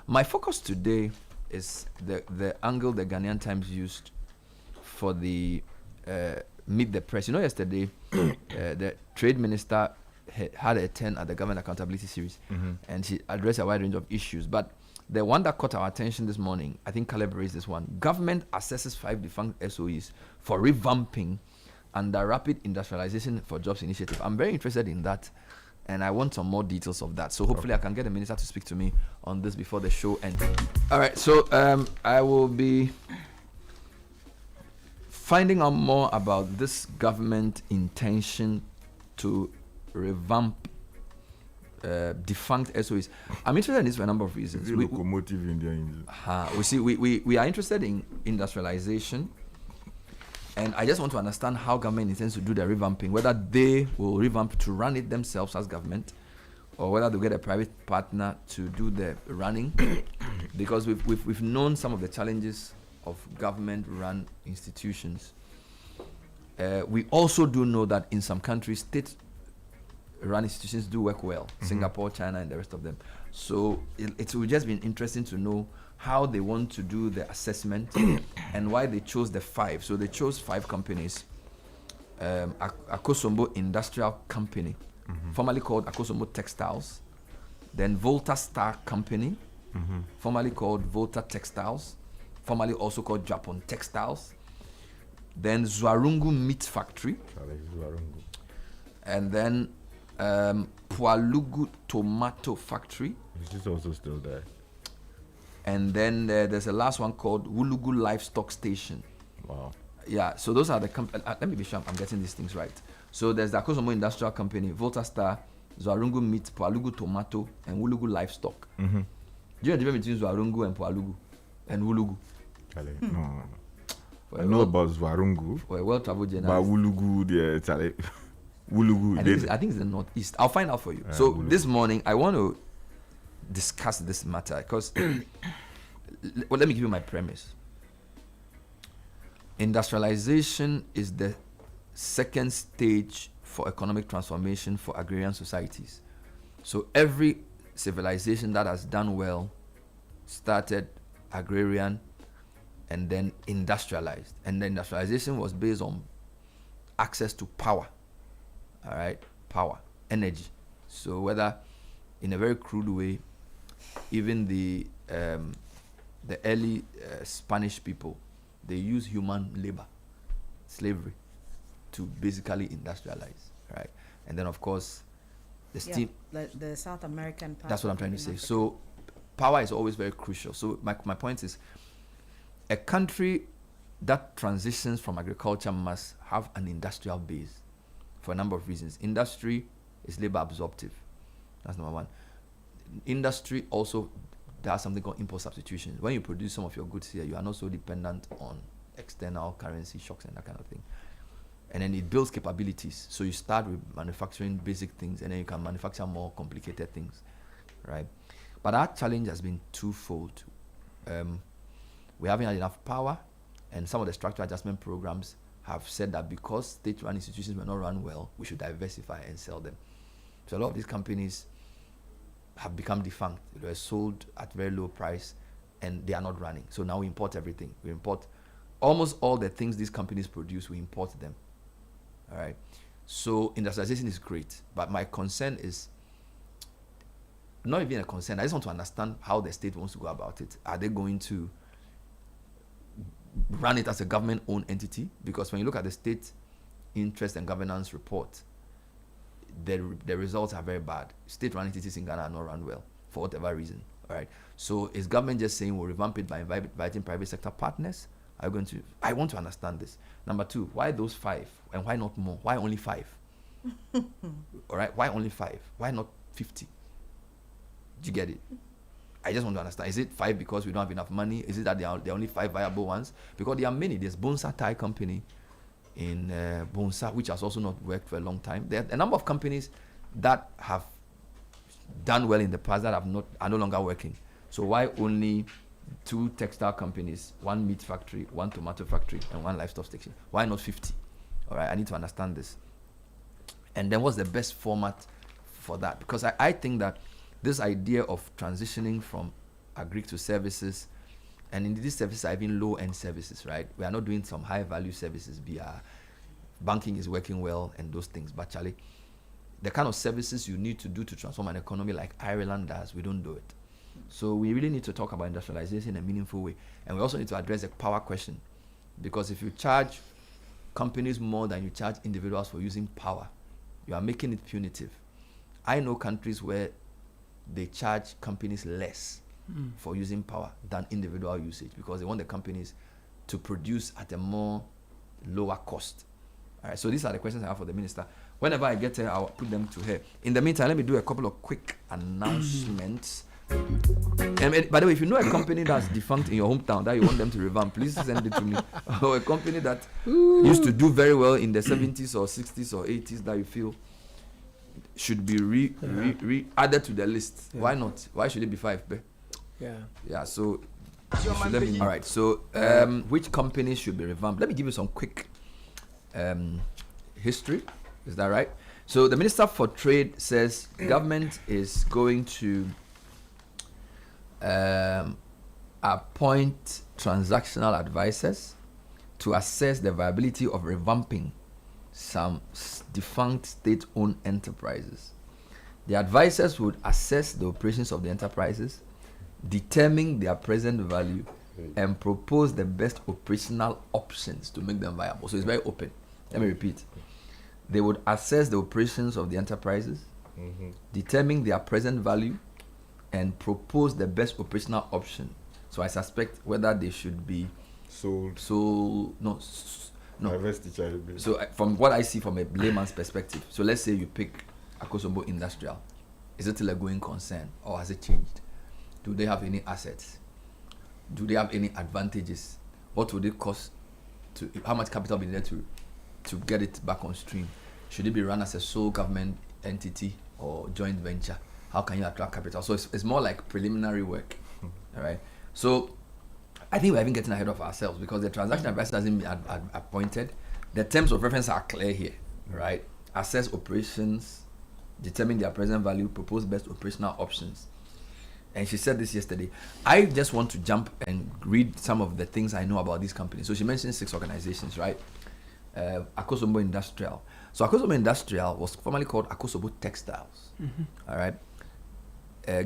My focus today is the angle the Ghanaian Times used for the Meet the Press. Yesterday, the trade minister had a turn at the Government Accountability Series, and she addressed a wide range of issues. But the one that caught our attention this morning, I think Caleb raised this one. Government assesses 5 defunct SOEs for revamping under Rapid Industrialization for Jobs initiative. I'm very interested in that, and I want some more details of that. So hopefully I can get the minister to speak to me on this before the show ends. All right, so I will be finding out more about this government intention to revamp defunct SOEs. I'm interested in this for a number of reasons. We are interested in industrialization, and I just want to understand how government intends to do the revamping, whether they will revamp to run it themselves as government, or whether they'll get a private partner to do the running, because we've known some of the challenges of government-run institutions. We also do know that in some countries, state-run institutions do work well. Singapore, China, and the rest of them. So it will just be interesting to know how they want to do the assessment and why they chose the 5. So they chose 5 companies. Akosombo Industrial Company, formerly called Akosombo Textiles. Then Volta Star Company, formerly called Volta Textiles, formerly also called Japan Textiles. Then Zwarungu Meat Factory. And then Pualugu Tomato Factory. Is this also still there? And then there's a last one called Wulugu Livestock Station. Wow. Yeah, so those are the let me be sure I'm getting these things right. So there's the Akosombo Industrial Company, Volta Star, Zwarungu Meat, Pualugu Tomato, and Wulugu Livestock. Do you know the difference between Zwarungu and Pualugu and Wulugu? No. I know about Zwarungu. Well-traveled But journalist. Wulugu, Wulugu. I think it's the northeast. I'll find out for you. So Wulugu. This morning, I want to discuss this matter because, well, let me give you my premise. Industrialization is the second stage for economic transformation for agrarian societies. So every civilization that has done well started agrarian and then industrialized. And the industrialization was based on access to power. All right, power, energy. So whether in a very crude way, even the early Spanish people, they use human labor, slavery, to basically industrialize, right? And then of course, the steam. The South American part. That's what I'm trying to say. So power is always very crucial. So my point is, a country that transitions from agriculture must have an industrial base for a number of reasons. Industry is labor absorptive. That's number one. Industry also does something called import substitution. When you produce some of your goods here, you are not so dependent on external currency shocks and that kind of thing. And then it builds capabilities. So you start with manufacturing basic things, and then you can manufacture more complicated things, right? But our challenge has been twofold. We haven't had enough power, and some of the structural adjustment programs have said that because state-run institutions were not run well, we should diversify and sell them. So a lot of these companies have become defunct. They were sold at very low price, and they are not running. So now we import everything. We import almost all the things these companies produce, we import them. All right. So industrialization is great, but my concern is not even a concern. I just want to understand how the state wants to go about it. Are they going to run it as a government-owned entity? Because when you look at the state interest and governance report, the results are very bad. State-run entities in Ghana are not run well for whatever reason. All right. So is government just saying we'll revamp it by inviting private sector partners? I want to understand this. Number 2, why those 5 and why not more? Why only 5? All right. Why only 5? Why not 50? Do you get it? I just want to understand. Is it 5 because we don't have enough money? Is it that there are only 5 viable ones? Because there are many. There's Bonsa Thai Company in Bonsa, which has also not worked for a long time. There are a number of companies that have done well in the past that are no longer working. So why only 2 textile companies, 1 meat factory, 1 tomato factory, and 1 livestock station? Why not 50? All right, I need to understand this. And then what's the best format for that? Because I think that this idea of transitioning from agreed to services, and in these services are even low-end services, right? We are not doing some high-value services. Banking is working well and those things, but Charlie, the kind of services you need to do to transform an economy like Ireland does, we don't do it. So we really need to talk about industrialization in a meaningful way. And we also need to address the power question. Because if you charge companies more than you charge individuals for using power, you are making it punitive. I know countries where they charge companies less for using power than individual usage, because they want the companies to produce at a more lower cost. All right, so these are the questions I have for the minister. Whenever I get her, I'll put them to her. In the meantime, let me do a couple of quick announcements. And by the way, if you know a company that's defunct in your hometown that you want them to revamp, please send it to me. Or a company that used to do very well in the 70s or 60s or 80s that you feel should be added to the list. Why not? Why should it be 5? Yeah, so you should let me know. All right, so which companies should be revamped? Let me give you some quick history. Is that right? So the Minister for Trade says government is going to appoint transactional advisors to assess the viability of revamping some defunct state-owned enterprises. The advisors would assess the operations of the enterprises, determine their present value, and propose the best operational options to make them viable. So it's very open. Let me repeat. They would assess the operations of the enterprises, determine their present value, and propose the best operational option. So I suspect whether they should be sold. No. So from what I see from a layman's perspective, so let's say you pick Akosombo Industrial. Is it still a going concern, or has it changed? Do they have any assets? Do they have any advantages? What would it cost to? How much capital be needed to get it back on stream? Should it be run as a sole government entity or joint venture? How can you attract capital? So it's more like preliminary work, all right? So I think we're even getting ahead of ourselves, because the transaction advisor hasn't been appointed. The terms of reference are clear here, right? Assess operations, determine their present value, propose best operational options. And she said this yesterday. I just want to jump and read some of the things I know about these companies. So she mentioned 6 organizations, right? Akosombo Industrial. So Akosombo Industrial was formerly called Akosombo Textiles, all right?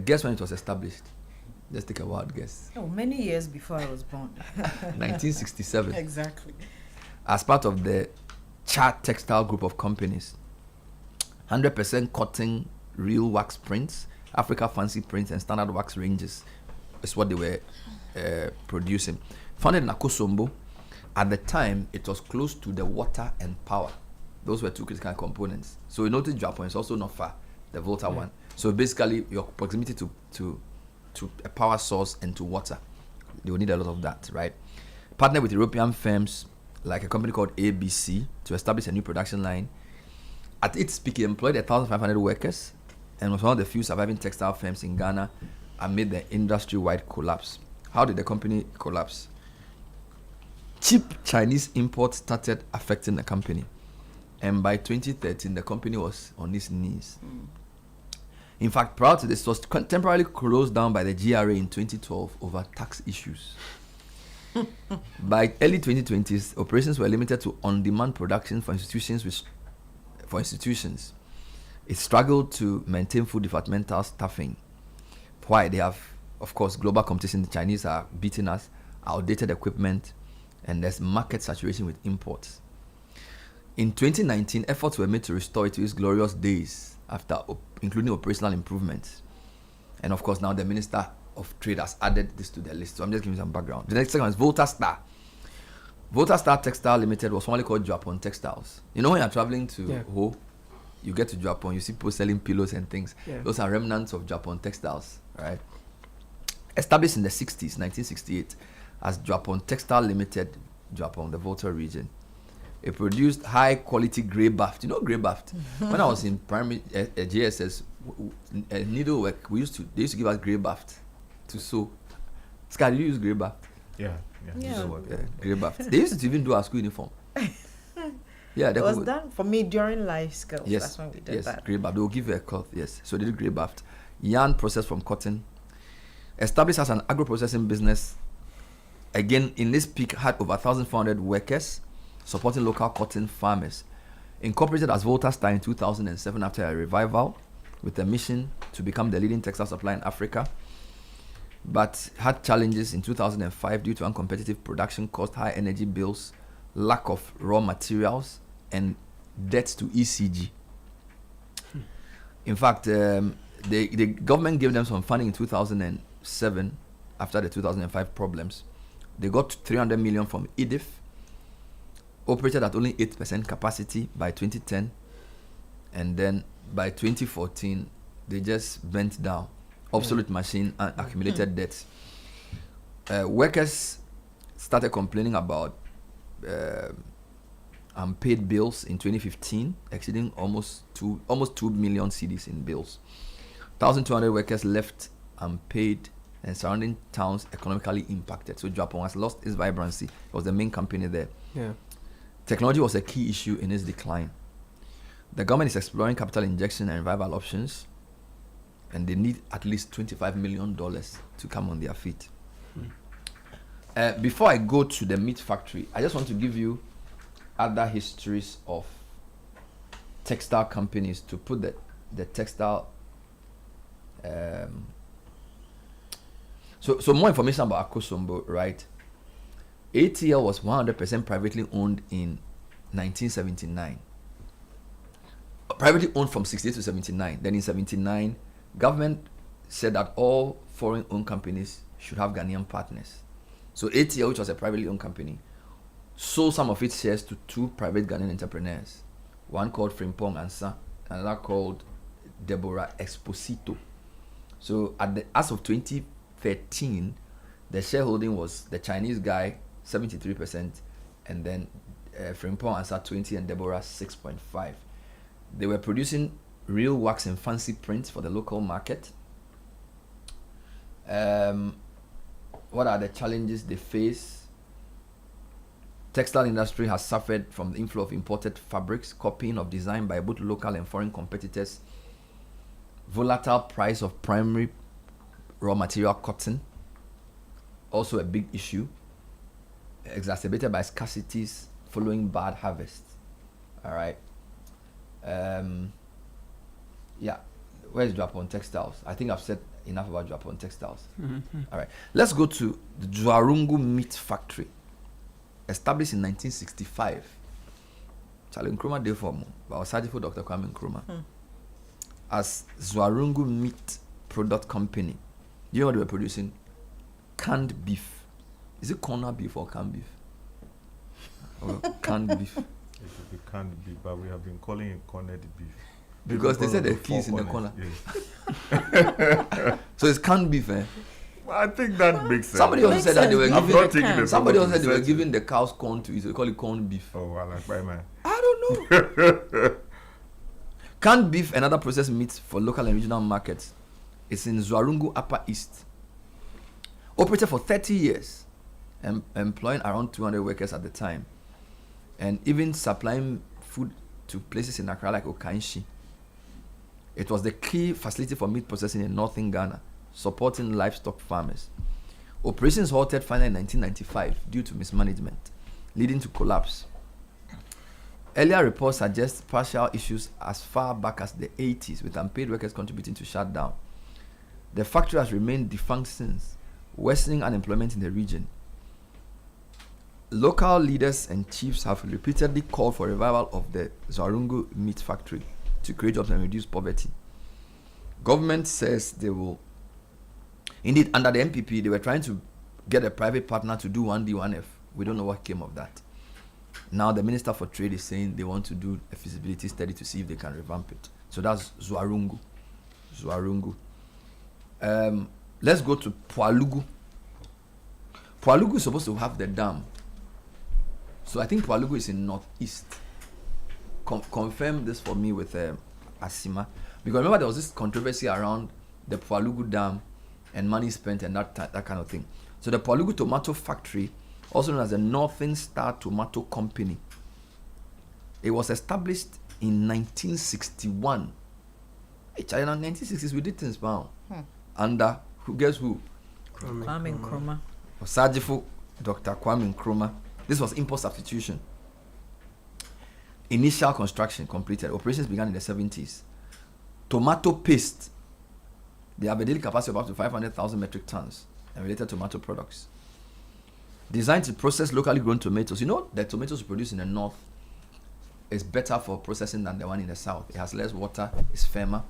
Guess when it was established? Just take a wild guess. Oh, many years before I was born. 1967. Exactly. As part of the Chart Textile group of companies. 100% cotton, real wax prints, Africa fancy prints, and standard wax ranges is what they were producing. Founded in Akosombo, at the time it was close to the water and power. Those were 2 critical components. So you notice Japan is also not far, the Volta one. So basically your proximity to a power source and to water, they will need a lot of that, right? Partnered with European firms like a company called ABC to establish a new production line. At its peak, it employed 1,500 workers and was one of the few surviving textile firms in Ghana amid the industry-wide collapse. How did the company collapse? Cheap Chinese imports started affecting the company, and by 2013, the company was on its knees. In fact, prior to this, it was temporarily closed down by the GRA in 2012 over tax issues. By early 2020s, operations were limited to on-demand production for institutions. It struggled to maintain full departmental staffing. Why? They have, of course, global competition. The Chinese are beating us, outdated equipment, and there's market saturation with imports. In 2019, efforts were made to restore it to its glorious days, including operational improvements. And of course, now the Minister of Trade has added this to the list. So I'm just giving you some background. The next one is Volta Star. Volta Star Textile Limited was formerly called Japan Textiles. You know, when you're traveling to Ho, you get to Japan, you see people selling pillows and things. Those are remnants of Japan Textiles, right? Established in the 60s, 1968, as Japan Textile Limited, Japan, the Volta region. It produced high-quality grey baft. You know grey baft? When I was in primary JSS, needlework, they used to give us grey baft to sew. Sky, did you use grey baft? Yeah. Grey baft. They used to even do our school uniform. Yeah, it was done for me during life skills. Yes, that's when we did that. Grey baft. They will give you a cloth. Yes, so they did grey baft. Yarn processed from cotton. Established as an agro-processing business, again in this peak had over 1,400 workers supporting local cotton farmers. Incorporated as Voltastar in 2007 after a revival with a mission to become the leading textile supplier in Africa, but had challenges in 2005 due to uncompetitive production cost, high energy bills, lack of raw materials, and debts to ECG. In fact, the government gave them some funding in 2007 after the 2005 problems. They got 300 million from EDIF, operated at only 8% capacity by 2010, and then by 2014 they just bent down. Obsolete machine and accumulated debts. Workers started complaining about unpaid bills in 2015, exceeding almost 2 million cedis in bills. 1,200 workers left unpaid, and surrounding towns economically impacted. So Japan has lost its vibrancy. It was the main company there. Yeah. Technology was a key issue in its decline. The government is exploring capital injection and revival options, and they need at least $25 million to come on their feet. Before I go to the meat factory, I just want to give you other histories of textile companies to put the textile. So more information about Akosombo, right? ATL was 100% privately owned in 1979. Privately owned from 68 to 79. Then in 79, government said that all foreign-owned companies should have Ghanaian partners. So ATL, which was a privately owned company, sold some of its shares to 2 private Ghanaian entrepreneurs, one called Frimpong Ansa, another called Deborah Exposito. So as of 2013, the shareholding was the Chinese guy 73%, and then Frimpong Ansa 20%, and Deborah 6.5%. They were producing real wax and fancy prints for the local market. What are the challenges they face? Textile industry has suffered from the inflow of imported fabrics, copying of design by both local and foreign competitors, volatile price of primary raw material cotton, also a big issue, exacerbated by scarcities following bad harvest. All right. Yeah, where's Japan Textiles? I think I've said enough about Japan Textiles. All right, let's go to the Zwarungu Meat Factory, established in 1965. Charlie Nkrumah did for me, but I was searching for Dr. Kwame Nkrumah. As Zwarungu Meat Product Company. Do you know what they were producing? Canned beef. Is it corner beef or canned beef? Or canned beef? It should be canned beef, but we have been calling it cornered beef. Because they said the keys in the corner. Yes. So it's canned beef, eh? Well, I think that makes sense. Somebody also said that they were I'm not taking giving. the Somebody also problem said they were to giving the cows corn to eat. So they call it corned beef. Oh, I like my man. I don't know. Canned beef and other processed meats for local and regional markets. It's in Zwarungu Upper East. Operated for 30 years, employing around 200 workers at the time, and even supplying food to places in Accra like Okanshi. It was the key facility for meat processing in northern Ghana, supporting livestock farmers. Operations halted finally in 1995 due to mismanagement, leading to collapse. Earlier reports suggest partial issues as far back as the 80s, with unpaid workers contributing to shutdown. The factory has remained defunct since, worsening unemployment in the region. Local leaders and chiefs have repeatedly called for revival of the Zwarungu Meat Factory to create jobs and reduce poverty. Government says they will. Indeed, under the MPP, they were trying to get a private partner to do 1D, 1F. We don't know what came of that. Now the Minister for Trade is saying they want to do a feasibility study to see if they can revamp it. So that's Zwarungu. Let's go to Pualugu. Pualugu is supposed to have the dam. So I think Pualugu is in northeast. Confirm this for me with Asima. Because remember there was this controversy around the Pualugu dam and money spent and that kind of thing. So the Pualugu Tomato Factory, also known as the Northern Star Tomato Company, it was established in 1961. Hey, China, 1960s we did things, wow. Under guess who? Kwame Nkrumah. Osajifo, Dr. Kwame Nkrumah. This was import substitution. Initial construction completed. Operations began in the 70s. Tomato paste. They have a daily capacity of up to 500,000 metric tons and related tomato products. Designed to process locally grown tomatoes. You know, the tomatoes produced in the north is better for processing than the one in the south. It has less water, it's firmer.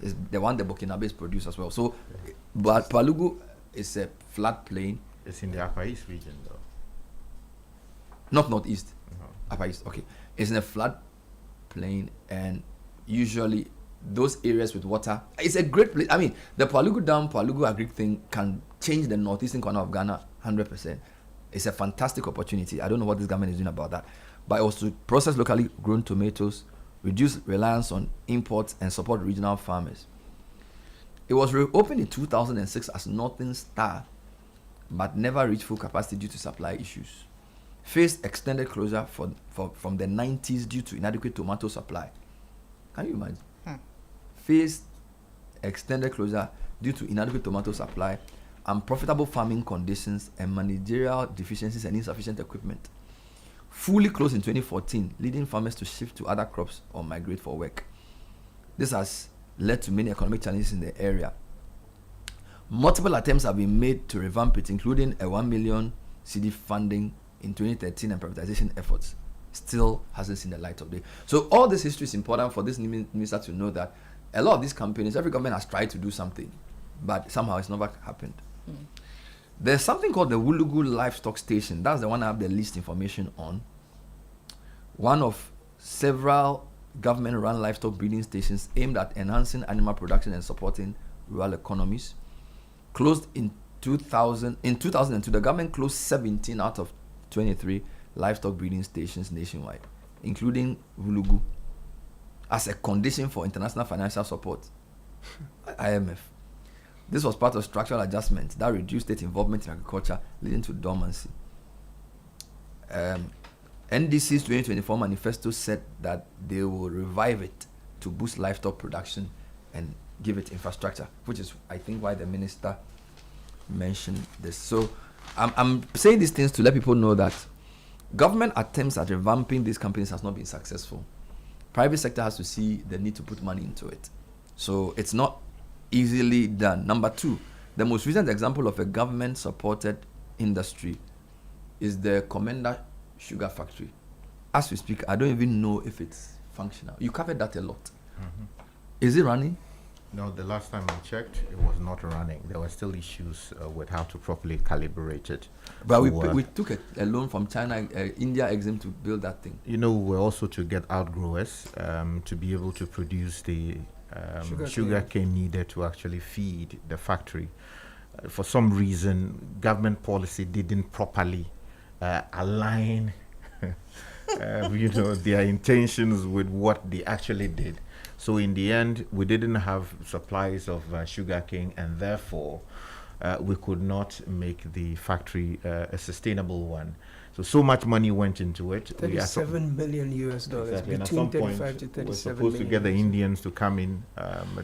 It's the one the Burkinabe produce as well. So, but Palugu is a flat plain. It's in the Upper East region, though. Not northeast. No. Upper East, okay. It's in a flat plain, and usually those areas with water, it's a great place. I mean, the Palugu Dam, Palugu Agri thing can change the northeastern corner of Ghana 100%. It's a fantastic opportunity. I don't know what this government is doing about that. But it was to process locally grown tomatoes, reduce reliance on imports, and support regional farmers. It was reopened in 2006 as Northern Star, but never reached full capacity due to supply issues. Faced extended closure from the 90s due to inadequate tomato supply. Can you imagine? Faced extended closure due to inadequate tomato supply, unprofitable farming conditions, and managerial deficiencies and insufficient equipment. Fully closed in 2014, leading farmers to shift to other crops or migrate for work. This has led to many economic challenges in the area. Multiple attempts have been made to revamp it, including a 1 million Citi funding in 2013 and privatization efforts. Still hasn't seen the light of day. So all this history is important for this minister to know that a lot of these companies, every government has tried to do something, but somehow it's never happened. There's something called the Wulugu Livestock Station. That's the one I have the least information on. One of several government-run livestock breeding stations aimed at enhancing animal production and supporting rural economies. Closed in 2000. In 2002, the government closed 17 out of 23 livestock breeding stations nationwide, including Wulugu, as a condition for international financial support, IMF. This was part of structural adjustments that reduced state involvement in agriculture, leading to dormancy. NDC's 2024 manifesto said that they will revive it to boost livestock production and give it infrastructure, which is, I think, why the minister mentioned this. So I'm saying these things to let people know that government attempts at revamping these companies has not been successful. Private sector has to see the need to put money into it. So it's not easily done. Number two, the most recent example of a government-supported industry is the Commander Sugar Factory. As we speak, I don't even know if it's functional. You covered that a lot. Is it running? No, the last time I checked, it was not running. There were still issues with how to properly calibrate it. But we took a loan from China, India Exim to build that thing. You know, we're also to get outgrowers to be able to produce the sugar cane needed to actually feed the factory. For some reason, government policy didn't properly align their intentions with what they actually did. So in the end, we didn't have supplies of sugar cane, and therefore we could not make the factory a sustainable one. So much money went into it. $37 million US dollars, exactly. Between 35 to 37 we're supposed to get the Indians to come in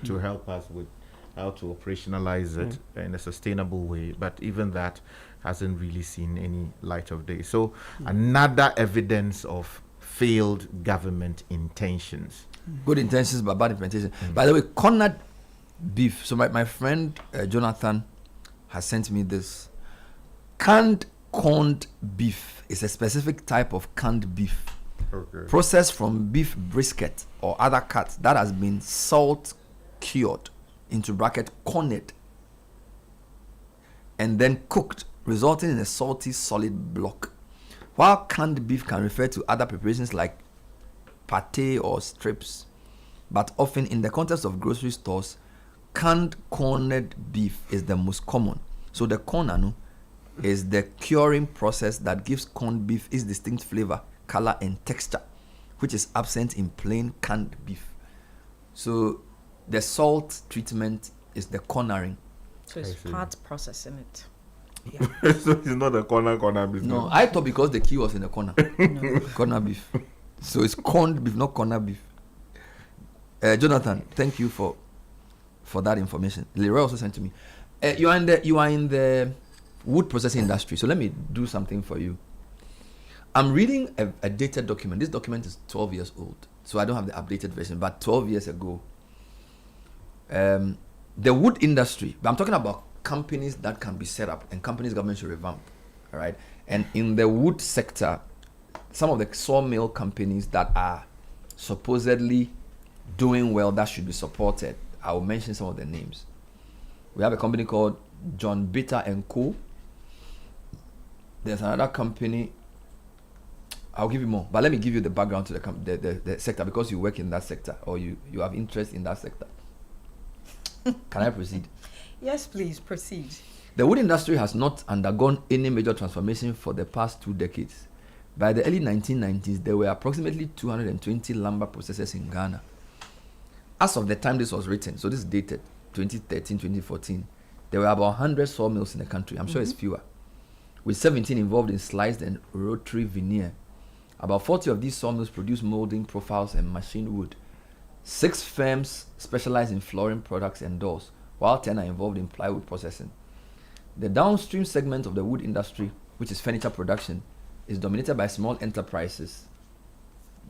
to help us with how to operationalize it in a sustainable way. But even that hasn't really seen any light of day. So another evidence of failed government intentions. Good intentions, but bad implementation. By the way, cornered beef. So my friend Jonathan has sent me this. Canned corned beef is a specific type of canned beef. Okay. Processed from beef brisket or other cuts that has been salt cured into bracket corned and then cooked, resulting in a salty solid block. While canned beef can refer to other preparations like pate or strips, but often in the context of grocery stores, canned corned beef is the most common. So the corn is the curing process that gives corned beef its distinct flavor, color, and texture, which is absent in plain canned beef. So the salt treatment is the cornering. So it's part processing it. So it's not a corner business. No, I thought because the key was in the corner. No. Corner beef. So it's corned beef, not corner beef. Jonathan, thank you for that information. Leroy also sent to me. You are in the wood processing industry. So let me do something for you. I'm reading a dated document. This document is 12 years old, so I don't have the updated version. But 12 years ago, the wood industry. I'm talking about companies that can be set up, and companies government should revamp. All right. And in the wood sector, some of the sawmill companies that are supposedly doing well that should be supported. I will mention some of the names. We have a company called John Bitter and Co. There's another company. I'll give you more, but let me give you the background to the sector, because you work in that sector or you have interest in that sector. Can I proceed? Yes, please proceed. The wood industry has not undergone any major transformation for the past 2 decades. By the early 1990s, there were approximately 220 lumber processors in Ghana. As of the time this was written, so this is dated 2013, 2014, there were about 100 sawmills in the country. I'm sure it's fewer, with 17 involved in sliced and rotary veneer. About 40 of these sawmills produce molding profiles and machined wood. 6 firms specialize in flooring products and doors, while 10 are involved in plywood processing. The downstream segment of the wood industry, which is furniture production, is dominated by small enterprises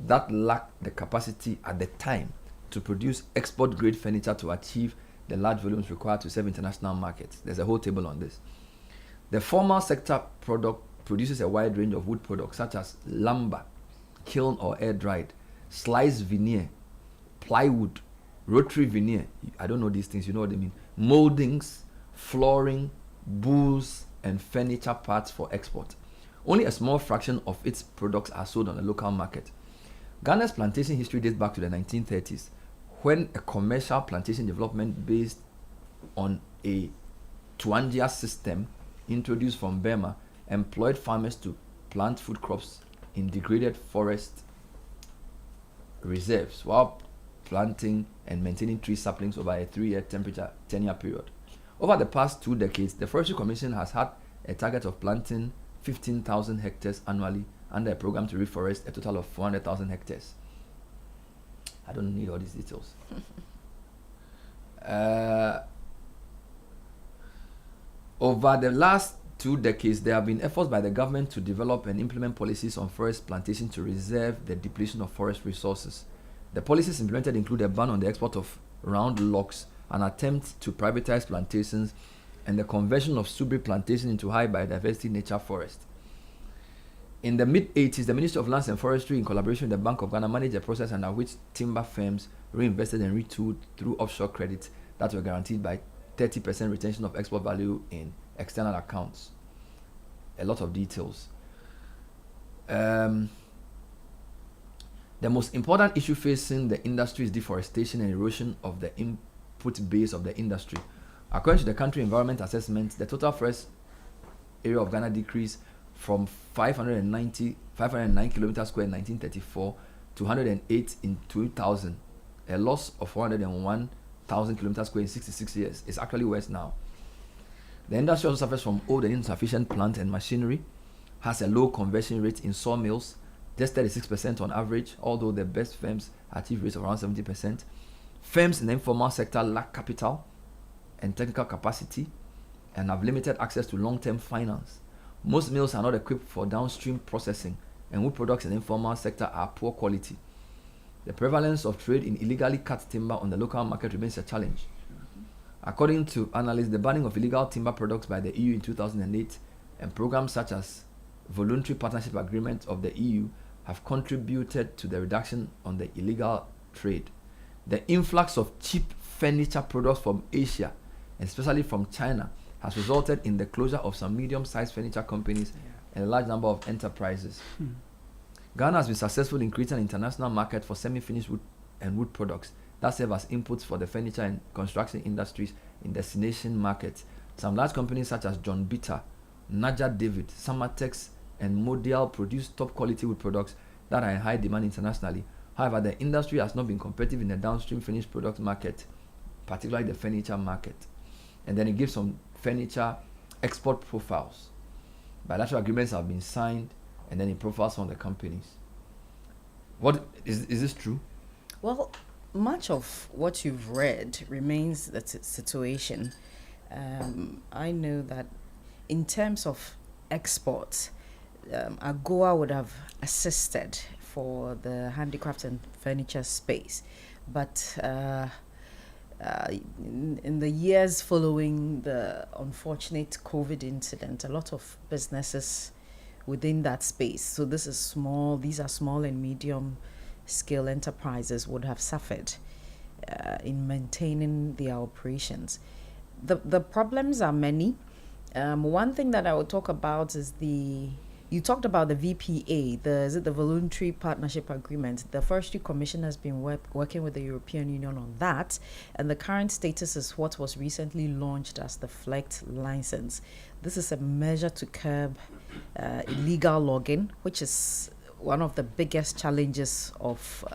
that lack the capacity at the time to produce export-grade furniture to achieve the large volumes required to serve international markets. There's a whole table on this. The formal sector produces a wide range of wood products such as lumber, kiln or air-dried, sliced veneer, plywood, rotary veneer. I don't know these things, you know what I mean. Moldings, flooring, booths, and furniture parts for export. Only a small fraction of its products are sold on the local market. Ghana's plantation history dates back to the 1930s, when a commercial plantation development based on a Tuangia system introduced from Burma employed farmers to plant food crops in degraded forest reserves while planting and maintaining tree saplings over a 3-year tenure period. Over the past 2 decades, the Forestry Commission has had a target of planting 15,000 hectares annually under a program to reforest a total of 400,000 hectares. I don't need all these details. Over the last 2 decades, there have been efforts by the government to develop and implement policies on forest plantation to reserve the depletion of forest resources. The policies implemented include a ban on the export of round logs, an attempt to privatize plantations, and the conversion of Subri plantation into high biodiversity nature forest. In the mid-80s, the Ministry of Lands and Forestry, in collaboration with the Bank of Ghana, managed a process under which timber firms reinvested and retooled through offshore credits that were guaranteed by 30% retention of export value in external accounts. A lot of details. The most important issue facing the industry is deforestation and erosion of the input base of the industry. According to the country environment assessment, the total forest area of Ghana decreased from 509 kilometers square in 1934 to 108 in 2000, a loss of 401,000 kilometers square in 66 years. It's actually worse now. The industry also suffers from old and insufficient plant and machinery, has a low conversion rate in sawmills, just 36% on average, although the best firms achieve rates of around 70%. Firms in the informal sector lack capital and technical capacity and have limited access to long-term finance. Most mills are not equipped for downstream processing, and wood products in the informal sector are poor quality. The prevalence of trade in illegally cut timber on the local market remains a challenge. According to analysts, the banning of illegal timber products by the EU in 2008 and programs such as Voluntary Partnership Agreement of the EU have contributed to the reduction on the illegal trade. The influx of cheap furniture products from Asia, and especially from China, has resulted in the closure of some medium-sized furniture companies and a large number of enterprises. Ghana has been successful in creating an international market for semi-finished wood and wood products that serve as inputs for the furniture and construction industries in destination markets. Some large companies such as John Bitter, Naja David, Samatex, and Modial produce top-quality wood products that are in high demand internationally. However, the industry has not been competitive in the downstream finished product market, particularly the furniture market. And then it gives some furniture export profiles. Bilateral agreements have been signed, and then it profiles some of the companies. What is this true? Well, much of what you've read remains the situation. I know that in terms of exports, AGOA would have assisted for the handicraft and furniture space, but in the years following the unfortunate COVID incident, a lot of businesses within that space, so these are small and medium scale enterprises, would have suffered in maintaining their operations. The problems are many. One thing that I would talk about is you talked about the VPA, the Voluntary Partnership Agreement. The Forestry Commission has been working with the European Union on that, and the current status is what was recently launched as the FLECT license. This is a measure to curb illegal logging, which is one of the biggest challenges of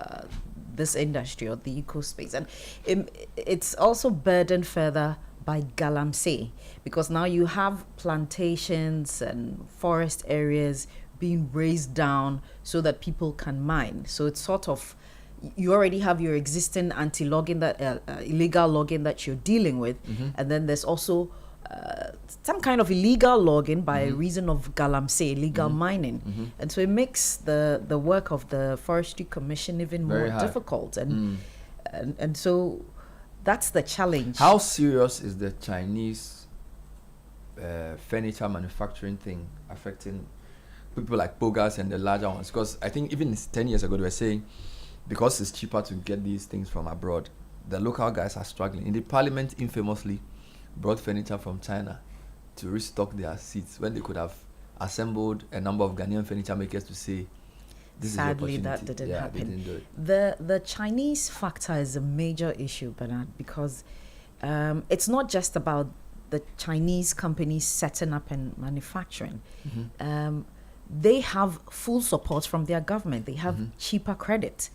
this industry, or the eco space. And it's also burdened further by galamsey, because now you have plantations and forest areas being raised down so that people can mine. So it's sort of, you already have your existing anti-logging, that illegal logging that you're dealing with, and then there's also some kind of illegal logging by reason of galamsey, illegal mining. And so it makes the work of the Forestry Commission even Very more hard. difficult. And so that's the challenge. How serious is the Chinese furniture manufacturing thing affecting people like Bogas and the larger ones? Because I think even 10 years ago they were saying, because it's cheaper to get these things from abroad, the local guys are struggling. In the parliament, infamously brought furniture from China to restock their seats when they could have assembled a number of Ghanaian furniture makers to say, this Sadly, is the that opportunity. didn't They happen. didn't do it. The Chinese factor is a major issue, Bernard, because it's not just about the Chinese companies setting up and manufacturing. They have full support from their government. They have cheaper credit.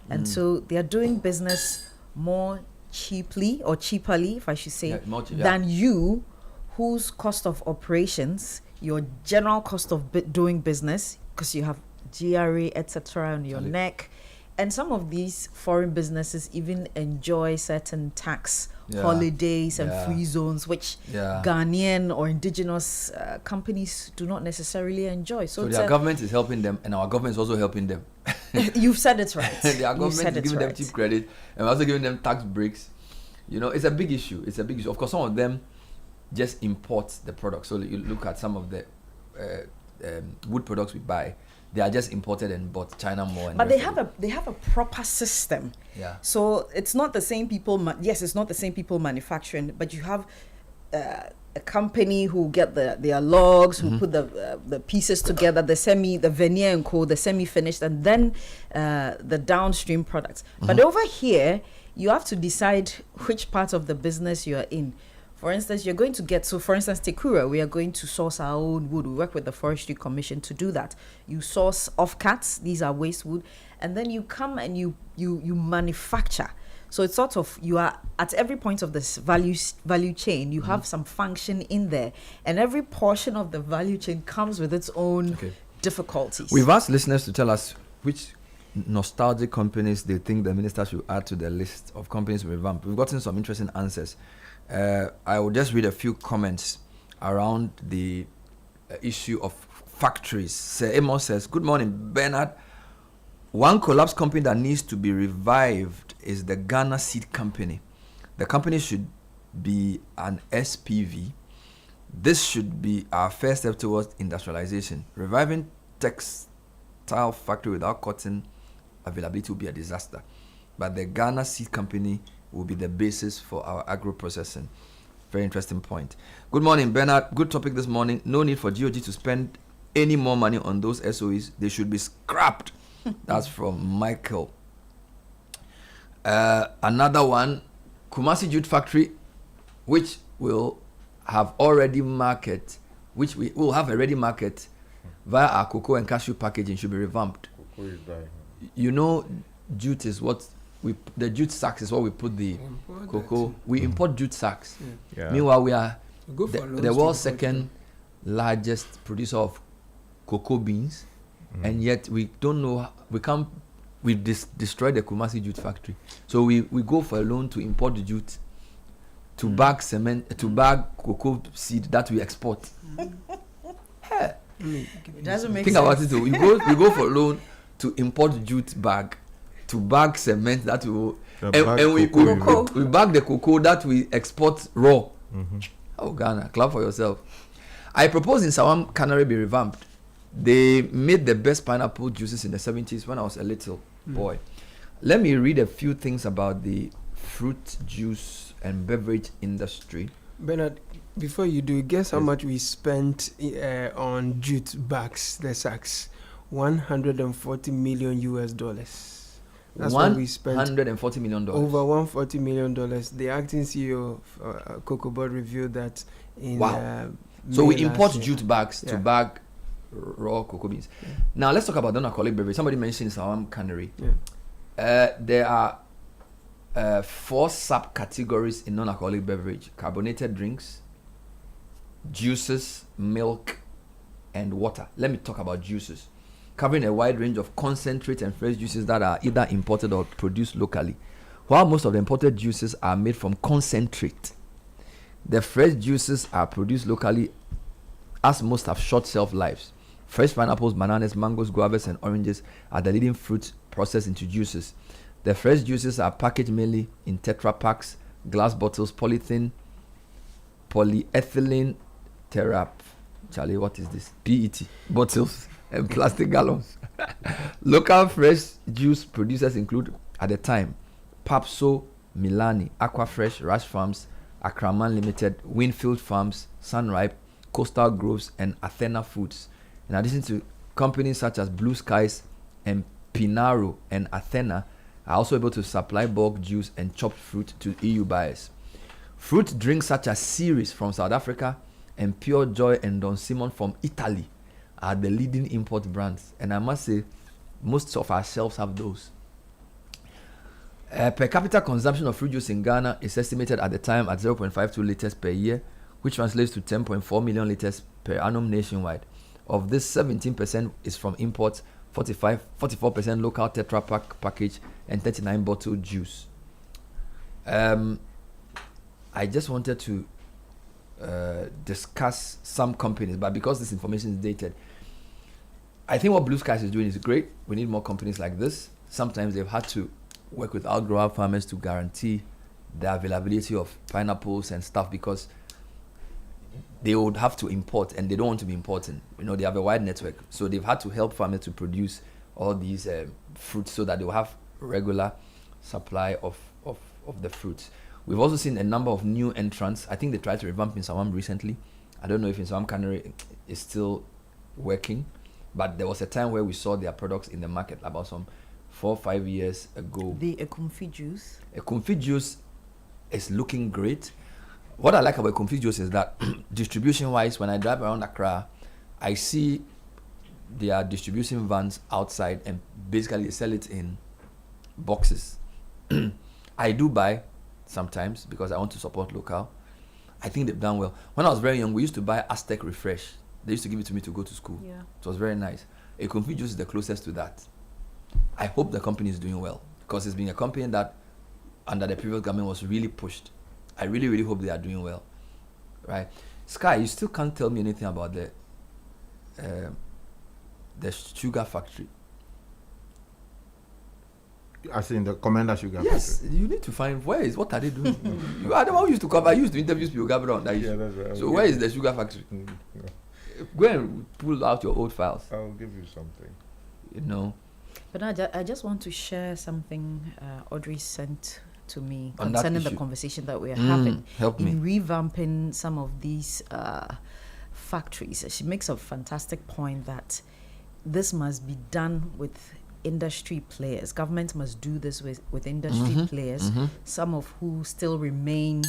And so they are doing business more cheaply, or cheaperly, if I should say, than you, whose cost of operations, your general cost of doing business, because you have GRA, etc. on your neck. And some of these foreign businesses even enjoy certain tax holidays and free zones, which Ghanaian or indigenous companies do not necessarily enjoy. So their government is helping them, and our government is also helping them. You've said it right. Their government is giving them cheap credit, and we're also giving them tax breaks. You know, it's a big issue. It's a big issue. Of course, some of them just import the products. So you look at some of the wood products we buy. They are just imported and bought China more. And but they have a proper system. Yeah. So it's not the same people. Yes, it's not the same people manufacturing, but you have a company who get their logs, who put the pieces together, the veneer and co, the semi-finished, and then the downstream products. But over here, you have to decide which part of the business you are in. For instance, you're going to get, so for instance, Tekura, we are going to source our own wood. We work with the Forestry Commission to do that. You source offcuts, these are waste wood, and then you come and you manufacture. So it's sort of, you are at every point of this value chain, you have some function in there, and every portion of the value chain comes with its own difficulties. We've asked listeners to tell us which nostalgic companies they think the minister should add to the list of companies to revamp. We've gotten some interesting answers. I will just read a few comments around the issue of factories. Sir Amos says, good morning, Bernard. One collapsed company that needs to be revived is the Ghana Seed Company. The company should be an SPV. This should be our first step towards industrialization. Reviving textile factory without cotton availability will be a disaster. But the Ghana Seed Company will be the basis for our agro-processing. Very interesting point. Good morning, Bernard. Good topic this morning. No need for GOG to spend any more money on those SOEs. They should be scrapped. That's from Michael. Another one, Kumasi Jute Factory, which will have already market, which we will have a ready market via our cocoa and cashew packaging, should be revamped. You know, jute is what the jute sacks is what we put the cocoa. We import jute sacks. Meanwhile, we are the world's second largest producer of cocoa beans, and yet we don't know, we destroyed the Kumasi Jute Factory. So we go for a loan to import the jute to bag cement, to bag cocoa seed that we export. Hey, It doesn't make think sense. about it. Though. We go for loan to import jute bag, to bag cement that we will, and we bag the cocoa that we export raw. Oh, Ghana, clap for yourself. I propose in Sawam Cannery be revamped. They made the best pineapple juices in the 70s when I was a little boy. Let me read a few things about the fruit juice and beverage industry. Bernard, before you do, guess how much we spent on jute bags, the sacks? $140 million US. That's what we spent. $140 million. Over $140 million. The acting CEO of Cocoa Board revealed that in so we May import last year. jute bags to bag raw cocoa beans. Now let's talk about non-alcoholic beverage. Somebody mentioned Sawam Cannery. There are 4 subcategories in non-alcoholic beverage: carbonated drinks, juices, milk, and water. Let me talk about juices, covering a wide range of concentrate and fresh juices that are either imported or produced locally. While most of the imported juices are made from concentrate, the fresh juices are produced locally, as most have short shelf lives. Fresh pineapples, bananas, mangoes, guavas, and oranges are the leading fruits processed into juices. The fresh juices are packaged mainly in Tetra packs, glass bottles, polyethylene, Charlie, what is this? PET bottles and plastic gallons. Local fresh juice producers include, at the time, Papso, Milani, Aquafresh, Rush Farms, Akraman Limited, Winfield Farms, Sunripe, Coastal Groves, and Athena Foods. In addition to companies such as Blue Skies and Pinaro and Athena are also able to supply bulk juice and chopped fruit to EU buyers. Fruit drinks such as Ceres from South Africa and Pure Joy and Don Simon from Italy are the leading import brands. And I must say, most of our shelves have those. Per capita consumption of fruit juice in Ghana is estimated at the time at 0.52 liters per year, which translates to 10.4 million liters per annum nationwide. Of this, 17% is from imports, 44% local Tetra Pak package, and 39 bottled juice. I just wanted to discuss some companies, but because this information is dated, I think what Blue Skies is doing is great. We need more companies like this. Sometimes they've had to work with outgrower farmers to guarantee the availability of pineapples and stuff, because they would have to import and they don't want to be importing. They have a wide network, so they've had to help farmers to produce all these fruits so that they will have regular supply of the fruits. We've also seen a number of new entrants. I think they tried to revamp in Sawam recently. I don't know if in Sawam Cannery is still working, but there was a time where we saw their products in the market about some 4 or 5 years ago. The Ekumfi juice. Ekumfi juice is looking great. What I like about Ekumfi juice is that distribution-wise, when I drive around Accra, I see their distribution vans outside and basically sell it in boxes. I do buy sometimes because I want to support local. I think they've done well. When I was very young, we used to buy Aztec Refresh. They used to give it to me to go to school. Yeah. It was very nice. Ekumfi juice is the closest to that. I hope the company is doing well, because it's been a company that under the previous government was really pushed. I really, really hope they are doing well, right? Sky, you still can't tell me anything about the sugar factory. As in the Commander Sugar Yes, Factory. you need to find what are they doing? You are the one who used to come. I used to interview people on that issue. Yeah, that's right. So where is the sugar factory? Yeah. Go and pull out your old files. I'll give you something. But I just want to share something Audrey sent to me On that concerning the issue. conversation that we are having Help me. in revamping some of these factories. She makes a fantastic point that this must be done with industry players. Government must do this with industry players, some of who still remain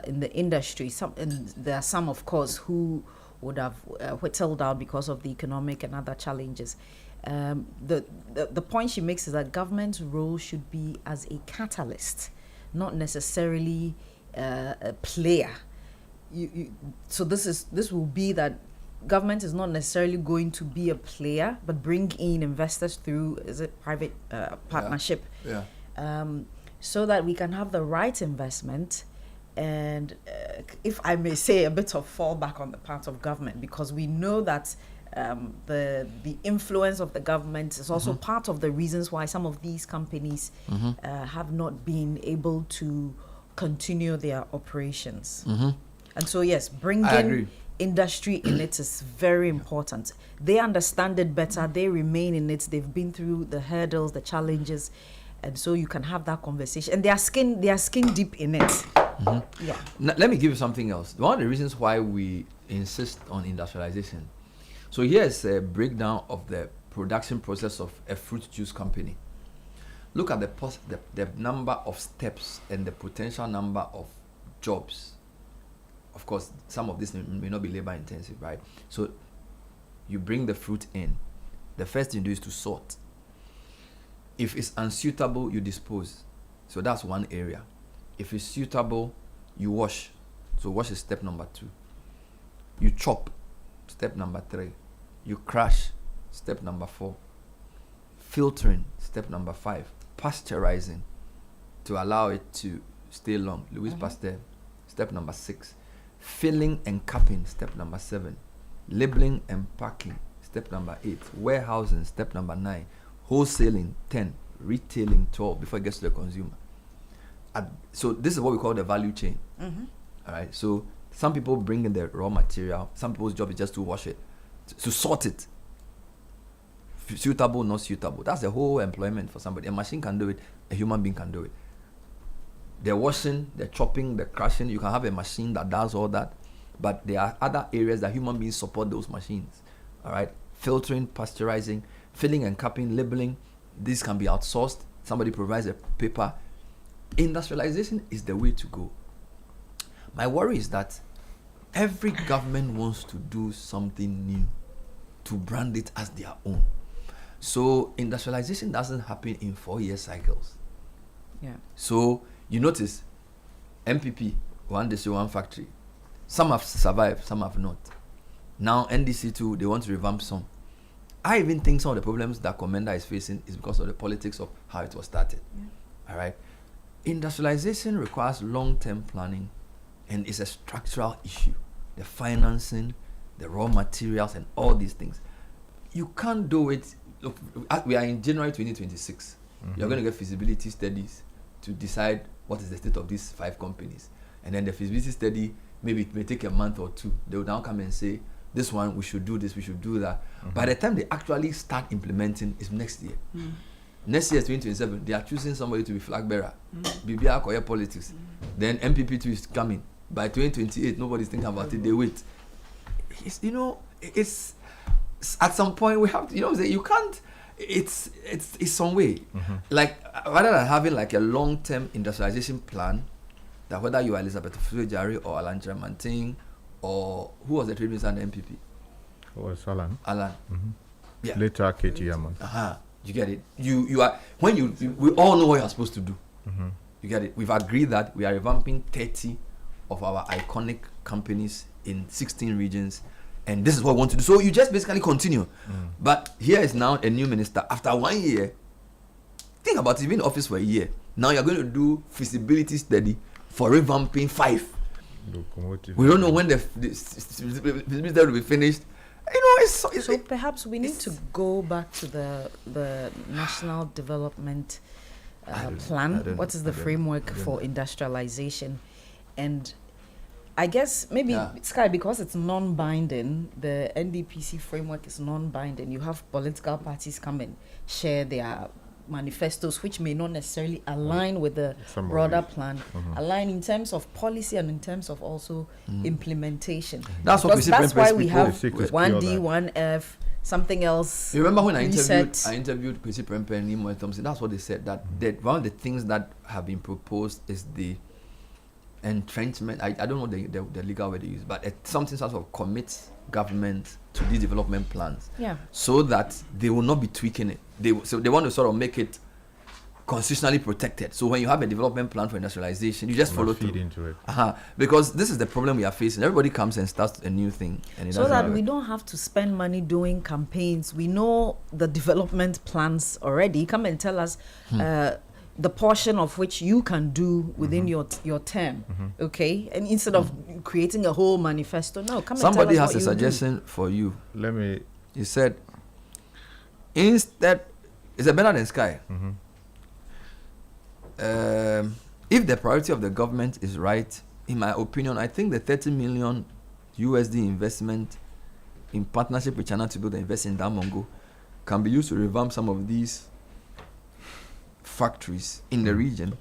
in the industry. And there are some, of course, who would have whittled out because of the economic and other challenges. The point she makes is that government's role should be as a catalyst, not necessarily a player. So this will be that government is not necessarily going to be a player, but bring in investors through private partnership, Yeah. so that we can have the right investment and if I may say, a bit of fallback on the part of government, because we know that the influence of the government is also part of the reasons why some of these companies have not been able to continue their operations. And so, yes, bringing industry in it is very important. They understand it better. They remain in it. They've been through the hurdles, the challenges, and so you can have that conversation. And they are skin deep in it. Yeah. Now, let me give you something else. One of the reasons why we insist on industrialization. So here is a breakdown of the production process of a fruit juice company. Look at the number of steps and the potential number of jobs. Of course, some of this may not be labor intensive, right? So you bring the fruit in. The first thing you do is to sort. If it's unsuitable, you dispose. So that's one area. If it's suitable, you wash. So wash is step number 2. You chop, step number 3. You crush, step number 4. Filtering, step number 5. Pasteurizing, to allow it to stay long. Louis Pasteur, step number 6. Filling and capping, step number 7. Labeling and packing, step number 8. Warehousing, step number 9. Wholesaling, 10. Retailing, 12, before it gets to the consumer. So this is what we call the value chain. All right. So some people bring in the raw material. Some people's job is just to wash it, to sort it. Suitable, not suitable. That's the whole employment for somebody. A machine can do it. A human being can do it. The washing, the chopping, the crushing. You can have a machine that does all that, but there are other areas that human beings support those machines. All right. Filtering, pasteurizing, filling and capping, labeling. This can be outsourced. Somebody provides a paper. Industrialization is the way to go. My worry is that every government wants to do something new, to brand it as their own. So industrialization doesn't happen in 4-year cycles. Yeah. So you notice MPP, one district, one factory. Some have survived, some have not. Now NDC too, they want to revamp some. I even think some of the problems that Commander is facing is because of the politics of how it was started. All right. Industrialization requires long-term planning, and it's a structural issue. The financing, the raw materials, and all these things. You can't do it. Look, we are in January 2026. You're going to get feasibility studies to decide what is the state of these 5 companies. And then the feasibility study, maybe it may take a month or 2. They will now come and say, this one, we should do this, we should do that. By the time they actually start implementing, it's next year. Next year, 2027, they are choosing somebody to be flag bearer. BBR Korea politics. Then MPP2 is coming. By 2028, nobody's thinking about it. They wait. It's at some point we have to, you can't. It's some way. Like rather than having like a long-term industrialization plan, that whether you are Elizabeth Ofusue-Jare or Alan Chairman-Ting or who was the trade minister and the MPP? It was Alan. Yeah. Later, KT Yaman. You get it. You are we all know what you're supposed to do. You get it. We've agreed that we are revamping 30 of our iconic companies in 16 regions, and this is what we want to do. So you just basically continue. But here is now a new minister after 1 year. Think about it. You've been in office for a year. Now you're going to do feasibility study for revamping 5. We don't know when the feasibility study will be finished. So perhaps we need to go back to the national development plan. What is the framework for industrialization? And I guess maybe Sky, because it's non-binding, the NDPC framework is non-binding. You have political parties come and share their manifestos, which may not necessarily align with the broader plan, align in terms of policy and in terms of also implementation. That's why we have 1D, 1F, something else. You remember when I interviewed Kwesi Prempeh and Nimoy Thompson? That's what they said, that one of the things that have been proposed is the entrenchment. I don't know the legal word they use, but something sort of commits government to these development plans, so that they will not be tweaking it. They want to sort of make it constitutionally protected. So when you have a development plan for industrialization, you just follow through. Into it. Because this is the problem we are facing. Everybody comes and starts a new thing, and so that we don't have to spend money doing campaigns. We know the development plans already. Come and tell us. the portion of which you can do within your term, okay? And instead of creating a whole manifesto, no, come Somebody and tell us has a what you do. suggestion for you. Let me. He said, instead, it's a better than sky. If the priority of the government is right, in my opinion, I think the 30 million USD investment in partnership with China to build and invest in Damongo can be used to revamp some of these factories in the region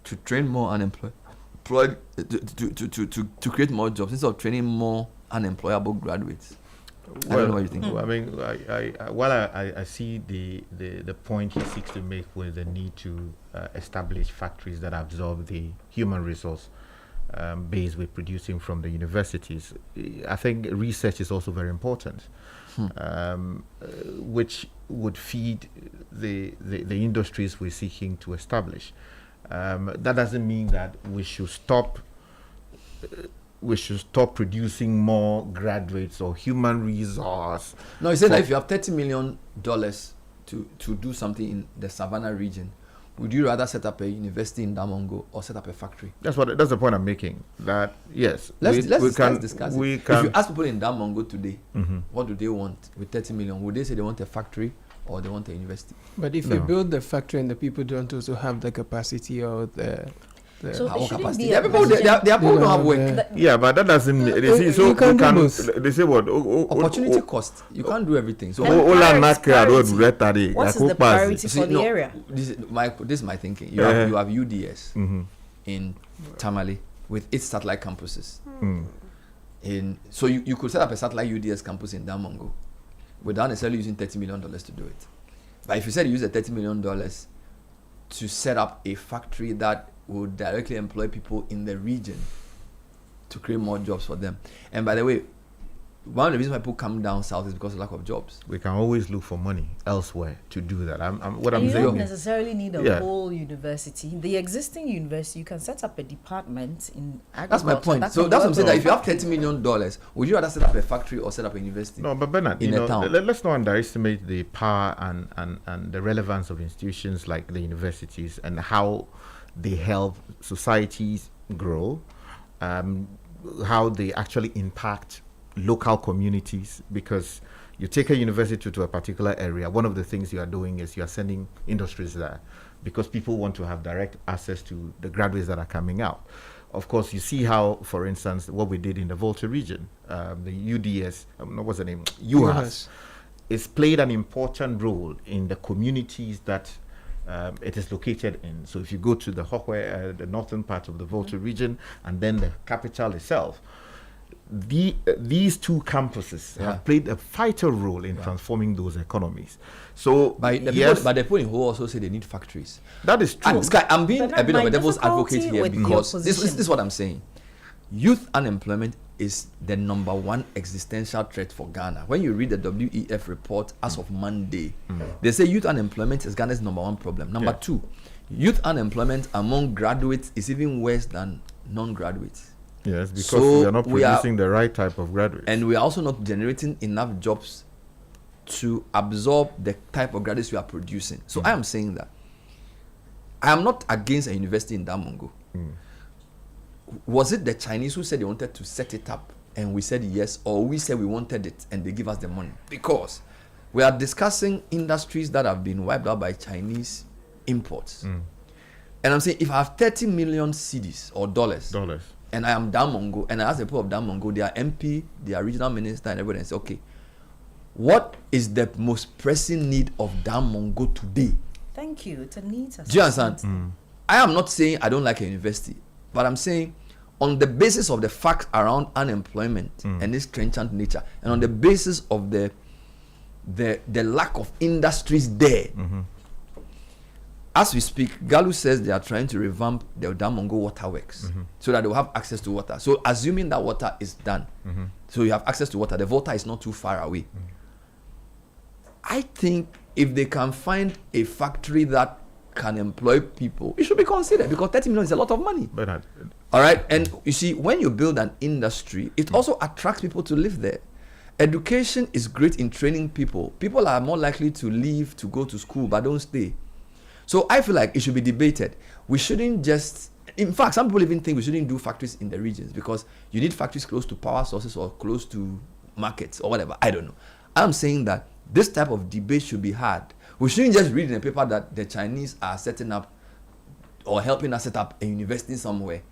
to train more unemployed, to create more jobs instead of training more unemployable graduates. I don't know what you think. I mean, I see the point he seeks to make with the need to establish factories that absorb the human resource base we're producing from the universities. I think research is also very important, which would feed the industries we're seeking to establish. That doesn't mean that we should stop producing more graduates or human resource. No, he said that if you have $30 million to do something in the Savannah region, would you rather set up a university in Damongo or set up a factory? That's the point I'm making. That yes, let's discuss it. We If can. you ask people in Damongo today, what do they want with 30 million? Would they say they want a factory or they want a university? But if you build the factory and the people don't also have the capacity or the So Our it shouldn't capacity. be There a are people question. there are people who don't have work. The- Yeah, but that doesn't. They say, so you we can do can. both. They say what? Opportunity cost. You can't do everything. So And What What is the priority See, for the no, area? This is my thinking. You Yeah. have UDS in Tamale with its satellite campuses. So you could set up a satellite UDS campus in Damongo without necessarily using $30 million to do it. But if you said you use the $30 million to set up a factory that would directly employ people in the region to create more jobs for them. And by the way, one of the reasons why people come down south is because of lack of jobs. We can always look for money elsewhere to do that. What And I'm you saying. don't necessarily need a Yeah. whole university. The existing university, you can set up a department in agriculture. That's my point. that So can that's what I'm work saying. with that if you have factory. $30 million, would you rather set up a factory or set up a university? No, but Bernard, in a town. let's not underestimate the power and the relevance of institutions like the universities and how they help societies grow, how they actually impact local communities. Because you take a university to a particular area, one of the things you are doing is you are sending industries there because people want to have direct access to the graduates that are coming out. Of course, you see how, for instance, what we did in the Volta region, the UDS, what's the name? UHAS. It's played an important role in the communities that it is located in. So if you go to the Hokwe, the northern part of the Volta region, and then the capital itself, these two campuses have played a vital role in transforming those economies. So, But the people in Ho also say they need factories. that is true. And Sky, I'm being But a bit of my a devil's advocate difficulty here with your because this position- is what I'm saying. Youth unemployment is the number one existential threat for Ghana. When you read the WEF report as of Monday, they say youth unemployment is Ghana's number one problem. Number two, youth unemployment among graduates is even worse than non-graduates. Yes, because So we are not we are- producing the right type of graduates. And we are also not generating enough jobs to absorb the type of graduates we are producing. So I am saying that I am not against a university in Damongo. Was it the Chinese who said they wanted to set it up and we said yes, or we said we wanted it and they give us the money? Because we are discussing industries that have been wiped out by Chinese imports. And I'm saying if I have 30 million cedis or dollars, and I am Damongo, and I ask the people of Damongo, their MP, their regional minister, and everybody, and say, okay, what is the most pressing need of Damongo today? Thank you. It's a needs assessment. Do you understand? I am not saying I don't like a university, but I'm saying on the basis of the facts around unemployment and its trenchant nature, and on the basis of the lack of industries there. As we speak, Galu says they are trying to revamp the Damongo waterworks so that they will have access to water. So assuming that water is done, so you have access to water, the Volta is not too far away. I think if they can find a factory that can employ people, it should be considered, because 30 million is a lot of money. All right, and you see, when you build an industry, it also attracts people to live there. Education is great in training people. People are more likely to leave to go to school but don't stay. So I feel like it should be debated. We shouldn't just, in fact, some people even think we shouldn't do factories in the regions because you need factories close to power sources or close to markets or whatever. I don't know. I'm saying that this type of debate should be had. We shouldn't just read in a paper that the Chinese are setting up or helping us set up a university somewhere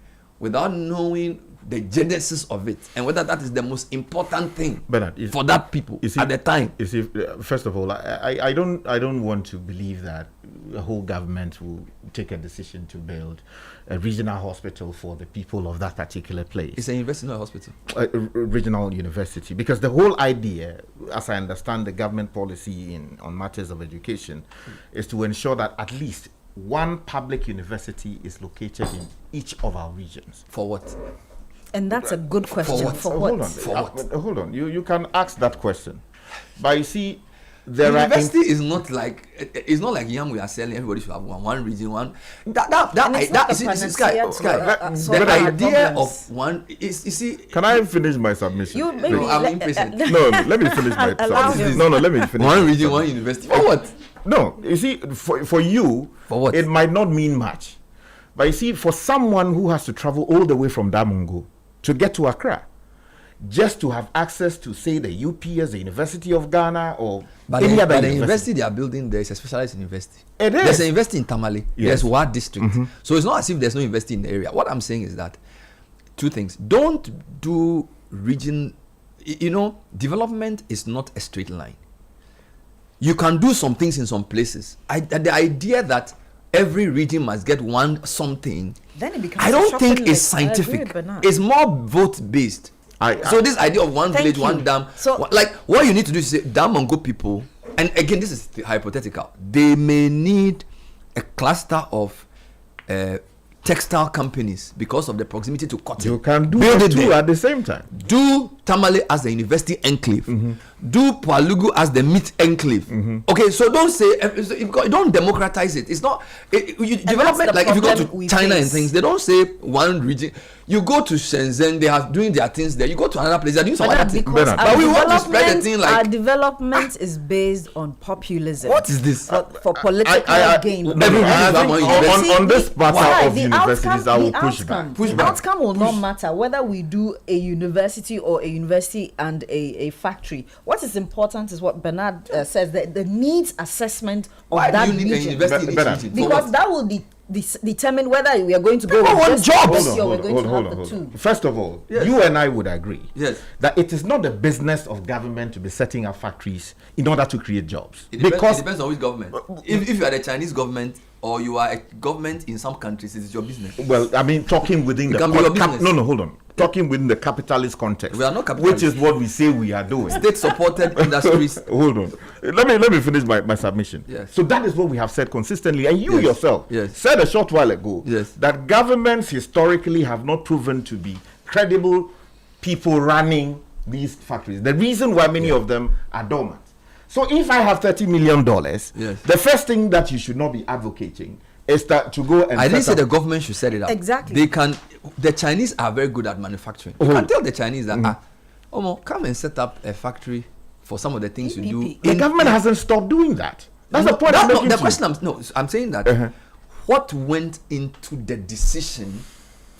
without knowing the genesis of it and whether that is the most important thing for that people at the time. You see, first of all, I don't want to believe that the whole government will take a decision to build a regional hospital for the people of that particular place. It's a university, not a hospital. A regional university, because the whole idea, as I understand the government policy on matters of education, is to ensure that at least one public university is located in each of our regions. For what? And that's a good question. For what? Hold on. You can ask that question. But you see, there university is not like, it's not like yam we are selling. Everybody should have one region, one. The idea of one is, you see. Can I finish my submission? I'm impatient. No, let me finish my submission. No, let me finish. One region, one university. For what? No, you see, for you, for what? It might not mean much. But you see, for someone who has to travel all the way from Damongo to get to Accra, just to have access to, say, the UPS, the University of Ghana, or any other the university they are building, there is a specialized university. It is. There's a university in Tamale. Yes. There's Ward District. So it's not as if there's no university in the area. What I'm saying is that two things. Don't do region, development is not a straight line. You can do some things in some places. The idea that every region must get one something, then it becomes I don't think it's scientific. It's more vote based. So this idea of one village, one dam, like what you need to do is say Damongo people, and again this is hypothetical, they may need a cluster of textile companies because of the proximity to cotton. You can do it too at the same time. Do Tamale as the university enclave. Do Palugu as the meat enclave. Okay, so don't say, don't democratize it. It's not development. Like if you go to China and things, they don't say one region. You go to Shenzhen, they are doing their things there. You go to another place, they're doing some other things. But we want to spread the thing like our development is based on populism. What is this? For political gain. On this matter of universities, I will push back. The outcome will not matter whether we do a university or a university and a factory. What is important is what Bernard says, that the needs assessment of that region. Because that will determine whether we are going to go with jobs or we're going to have the two. First of all, you and I would agree that it is not the business of government to be setting up factories in order to create jobs. It depends on which government. If you are the Chinese government or you are a government in some countries, it's your business. Well, I mean, talking within the hold on. Talking within the capitalist context, we are not capitalist, which is what we say we are doing. State-supported industries. Hold on, let me finish my submission. Yes. So that is what we have said consistently, and you yourself said a short while ago that governments historically have not proven to be credible people running these factories. The reason why many of them are dormant. So if I have $30 million, the first thing that you should not be advocating is that to go and I didn't say the government should set it up. Exactly. They can. The Chinese are very good at manufacturing. You can tell the Chinese that come and set up a factory for some of the things you do. The government hasn't stopped doing that. That's the point. I'm saying that what went into the decision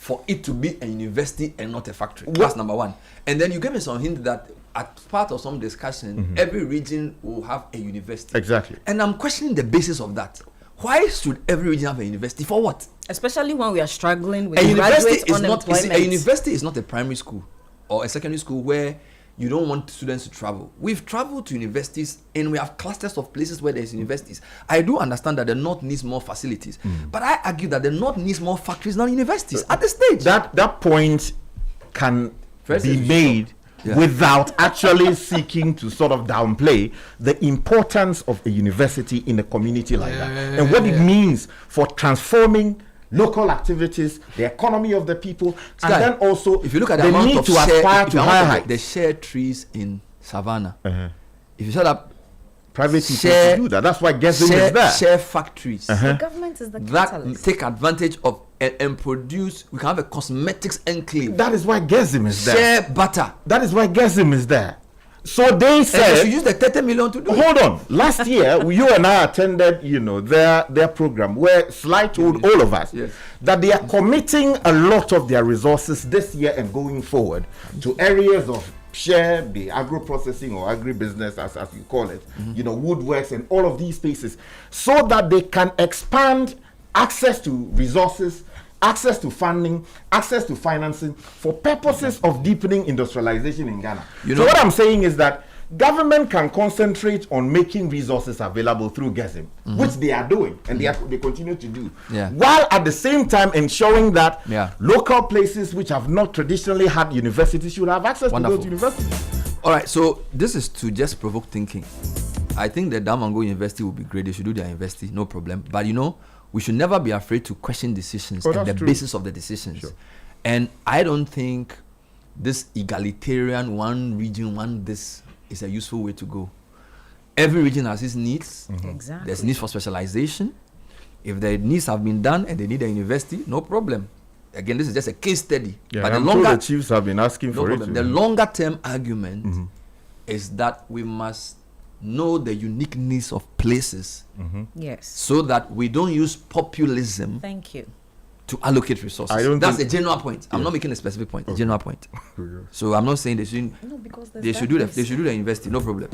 for it to be a university and not a factory? That's number one. And then you gave me some hint that as part of some discussion, every region will have a university. Exactly. And I'm questioning the basis of that. Why should every region have a university? For what? Especially when we are struggling with graduate unemployment. A university is not a primary school or a secondary school where you don't want students to travel. We've traveled to universities and we have clusters of places where there's universities. I do understand that the North needs more facilities, but I argue that the North needs more factories, not universities at this stage. That point can be made without actually seeking to sort of downplay the importance of a university in a community like that and what it means for transforming local activities, the economy of the people, and then also if you look at the amount of the share trees in Savannah, if you set up private people to do that, that's why Gov't is there. Share factories. The government is the catalyst. That take advantage of and produce. We can have a cosmetics enclave. That is why Gov't is there. Share butter. That is why Gov't is there. So they And they said, should use the 30 million to do it. hold on. Last year, you and I attended, their program where Sly told all of us Yes. that they are committing a lot of their resources this year and going forward to areas of share, the agro-processing or agribusiness, as you call it, woodworks and all of these spaces, so that they can expand access to resources, access to funding, access to financing for purposes of deepening industrialization in Ghana. So what I'm saying is that government can concentrate on making resources available through GESIM, which they are doing, and they continue to do, while at the same time ensuring that local places which have not traditionally had universities should have access to those universities. All right, so this is to just provoke thinking. I think the Damango University will be great. They should do their university, no problem. But we should never be afraid to question decisions and the basis of the decisions. Sure. And I don't think this egalitarian one region, one this is a useful way to go. Every region has its needs. Exactly. There's needs for specialization. If the needs have been done and they need a university, no problem. Again, this is just a case study. Yeah, but I'm sure the chiefs have been asking for it. The longer term argument is that we must know the unique needs of places, Yes. so that we don't use populism Thank you. to allocate resources. I don't That's think- a general point. I'm not making a specific point. A general point. So I'm not saying they shouldn't. No, because They should do the university. No problem.